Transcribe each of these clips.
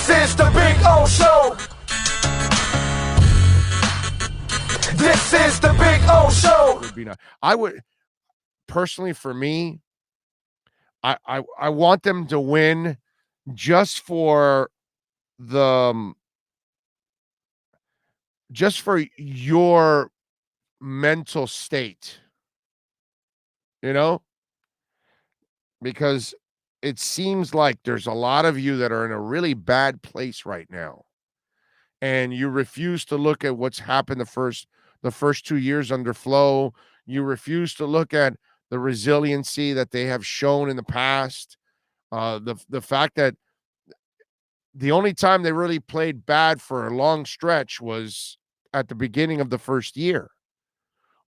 This is the Big O Show. This is the Big O Show. Would be nice. I would personally, for me, I want them to win just for the just for your mental state, you know, because it seems like there's a lot of you that are in a really bad place right now, and you refuse to look at what's happened the first 2 years under Flo. You refuse to look at the resiliency that they have shown in the past. The fact that the only time they really played bad for a long stretch was at the beginning of the first year.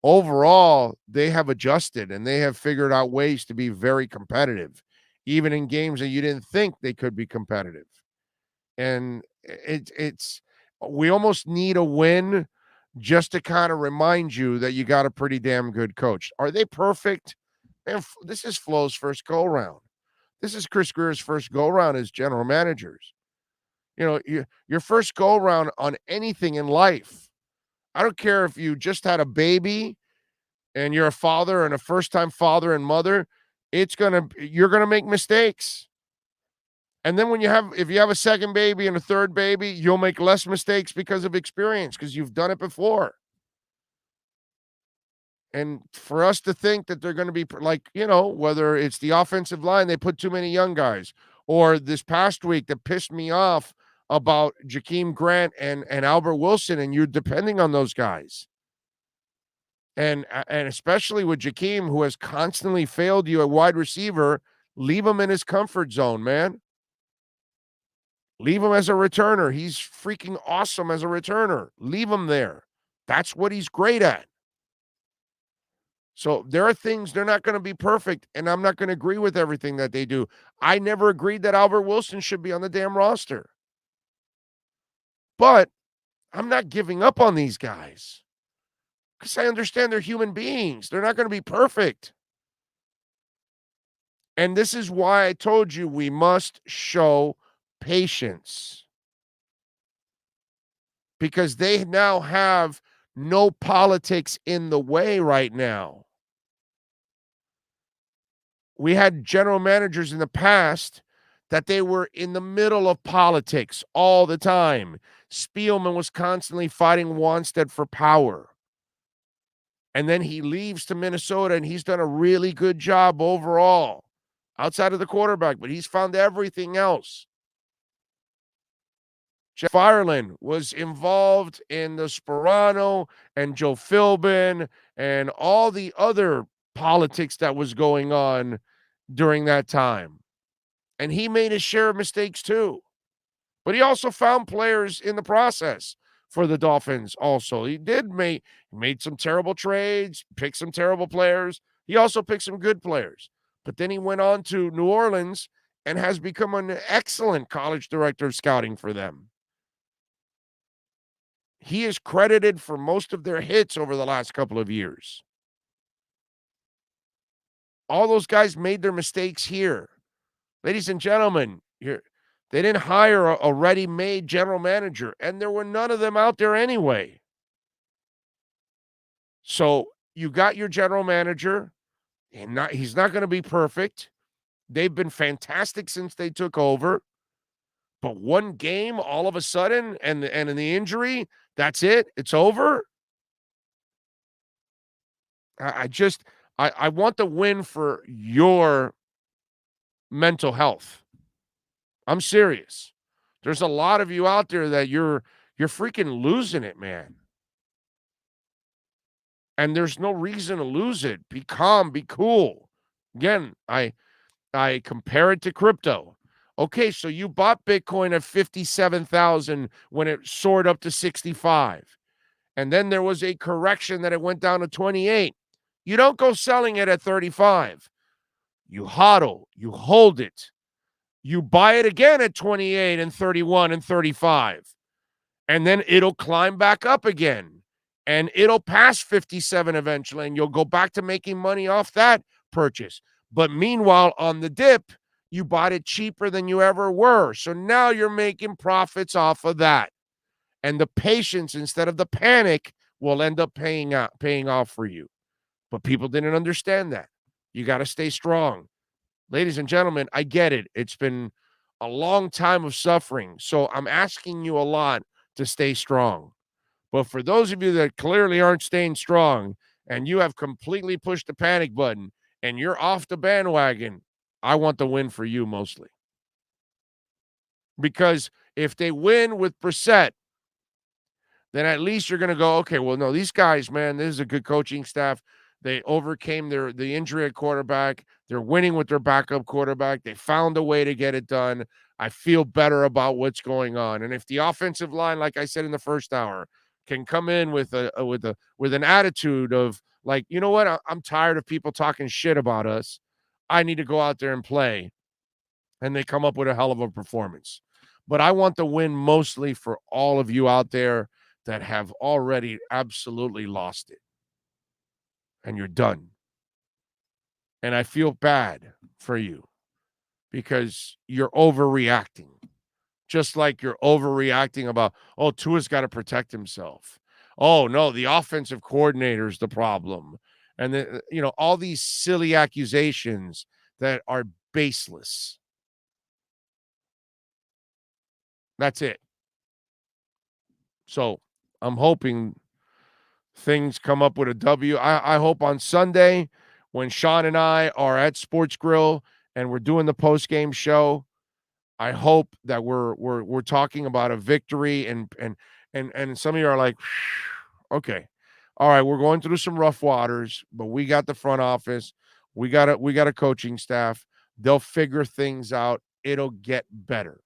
Overall, they have adjusted and they have figured out ways to be very competitive, even in games that you didn't think they could be competitive. And it's we almost need a win just to kind of remind you that you got a pretty damn good coach. Are they perfect? Man, this is Flo's first go round. This is Chris Greer's first go round as general managers. You know, your first go round on anything in life. I don't care if you just had a baby and you're a father and a first-time father and mother, you're gonna make mistakes. And then if you have a second baby and a third baby, you'll make less mistakes because of experience, because you've done it before. And for us to think that they're going to be like, you know, whether it's the offensive line, they put too many young guys, or this past week that pissed me off about Jakeem Grant and Albert Wilson, and you're depending on those guys. And especially with Jakeem, who has constantly failed you at wide receiver, leave him in his comfort zone, man. Leave him as a returner. He's freaking awesome as a returner. Leave him there. That's what he's great at. So there are things, they're not going to be perfect, and I'm not going to agree with everything that they do. I never agreed that Albert Wilson should be on the damn roster. But I'm not giving up on these guys because I understand they're human beings. They're not going to be perfect. And this is why I told you we must show patience, because they now have no politics in the way right now. We had general managers in the past that they were in the middle of politics all the time. Spielman was constantly fighting Wanstead for power. And then he leaves to Minnesota, and he's done a really good job overall, outside of the quarterback, but he's found everything else. Jeff Ireland was involved in the Sperano and Joe Philbin and all the other politics that was going on during that time. And he made his share of mistakes too. But he also found players in the process for the Dolphins also. He made some terrible trades, picked some terrible players. He also picked some good players. But then he went on to New Orleans and has become an excellent college director of scouting for them. He is credited for most of their hits over the last couple of years. All those guys made their mistakes here. Ladies and gentlemen, they didn't hire a ready-made general manager, and there were none of them out there anyway. So you got your general manager, and he's not going to be perfect. They've been fantastic since they took over. But one game, all of a sudden, and in the injury, that's it. It's over. I want the win for your mental health. I'm serious. There's a lot of you out there that you're freaking losing it, man. And there's no reason to lose it. Be calm, be cool. Again, I compare it to crypto. Okay, so you bought Bitcoin at 57,000 when it soared up to 65. And then there was a correction that it went down to 28. You don't go selling it at 35. You hodl, you hold it. You buy it again at 28 and 31 and 35. And then it'll climb back up again. And it'll pass 57 eventually, and you'll go back to making money off that purchase. But meanwhile, on the dip, You bought it cheaper than you ever were. So now you're making profits off of that. And the patience instead of the panic will end up paying off for you. But people didn't understand that. You got to stay strong. Ladies and gentlemen, I get it. It's been a long time of suffering. So I'm asking you a lot to stay strong. But for those of you that clearly aren't staying strong and you have completely pushed the panic button and you're off the bandwagon, I want the win for you mostly. Because if they win with Brissett, then at least you're going to go, okay, well, no, these guys, man, this is a good coaching staff. They overcame the injury at quarterback. They're winning with their backup quarterback. They found a way to get it done. I feel better about what's going on. And if the offensive line, like I said in the first hour, can come in with an attitude of like, you know what, I'm tired of people talking shit about us. I need to go out there and play. And they come up with a hell of a performance. But I want the win mostly for all of you out there that have already absolutely lost it. And you're done. And I feel bad for you because you're overreacting. Just like you're overreacting about, oh, Tua's got to protect himself. Oh, no, the offensive coordinator's the problem. And, all these silly accusations that are baseless. That's it. So I'm hoping things come up with a W. I hope on Sunday when Sean and I are at Sports Grill and we're doing the post-game show, I hope that we're talking about a victory and some of you are like, okay, all right, we're going through some rough waters, but we got the front office, we got a coaching staff. They'll figure things out. It'll get better.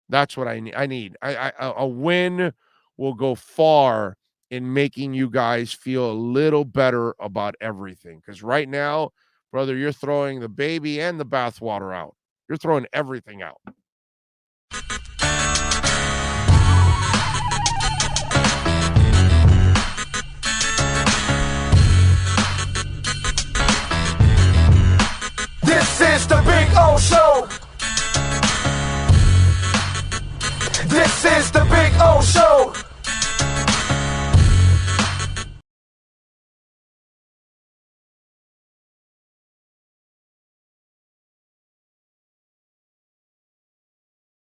That's what I need. A win will go far in making you guys feel a little better about everything. Because right now, brother, you're throwing the baby and the bathwater out. You're throwing everything out. This is the Big O Show. This is the Big O Show.